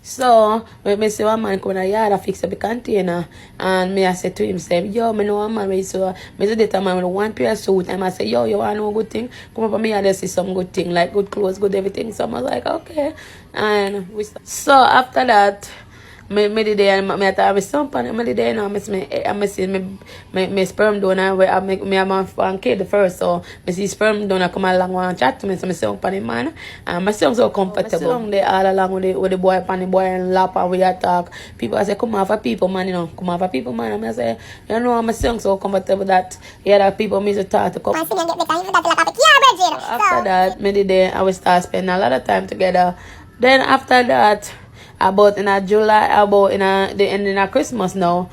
So, when me see one man come in the yard, I fix up the container. And me I say to him, say, yo, me know one man, me so, me see that man with one pair of suit. And I say, yo, you want to know a good thing? Come up and me and just see some good thing, like good clothes, good everything. So I was like, okay. And so after that, me the day me I thought me son pan me the day now me see me sperm donor where I make me a man for kid first, so me see sperm donor come along and chat to me, so me say pan the man and my son so comfortable. Me there all along with the boy pan the boy and lap and we attack. People I say come off for people man, you know, come off for people man, and I say you know my son so comfortable that yeah that people me to talk to come. After that me the day I will start spending a lot of time together. Then after that, about in a July, about in a the ending of Christmas now.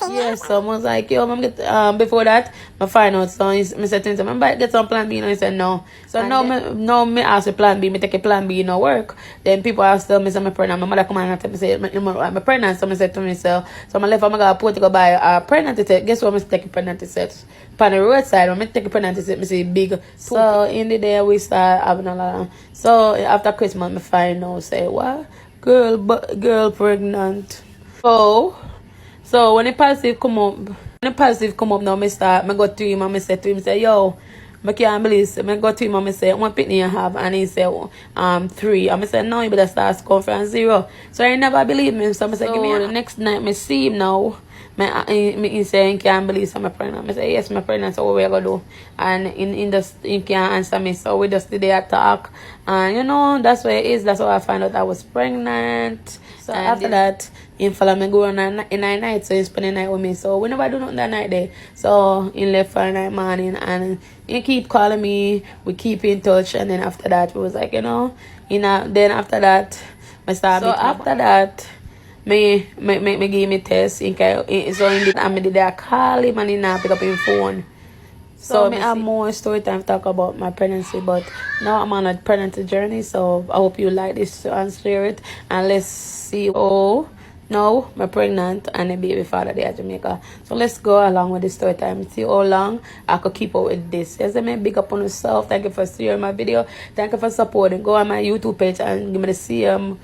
Yes, so I was like, yo, I'm get before that, I find out. So I said to him, I get some plan B, and he said no. So and now me ask a plan B, me take a plan B, no work. Then people ask me, say I'm pregnant. My mother come and tell me say I'm pregnant. So I said to myself, so I left I'm gonna put to go buy a pregnancy test. Guess what? I take a pregnancy test. On the roadside, when I take a pregnancy test, I see big. So in the day we start having a lot. So after Christmas, I find out say what girl pregnant. So when the positive come up now, I go to him and I say to him, say, yo, I can't believe it. I go to him and I say, one pitney you have? And he say, 3. And I say, no, you better start scoring from 0. So he never believed me. So I say, give me the next night, I see him now. He say, he can't believe I'm pregnant. I say, yes, I'm pregnant, so what we going to do? And he can't answer me, so we just did the talk. And you know, that's what it is. That's how I found out I was pregnant. So and after that, he follow me go on in the night, so he spend the night with me. So we never do nothing that night there. So he left for the night morning and he keep calling me. We keep in touch, and then after that, we was like, you know, then after that, I started. So after that, me give me test. So in the day I call him and he not pick up his phone. So I have more story time to talk about my pregnancy, but now I'm on a pregnancy journey. So I hope you like this and share it. And let's see. Oh, no, I'm pregnant and a baby father there at Jamaica. So let's go along with the story time. See how long I could keep up with this. Yes, I mean, big up on yourself. Thank you for sharing my video. Thank you for supporting. Go on my YouTube page and give me the CM.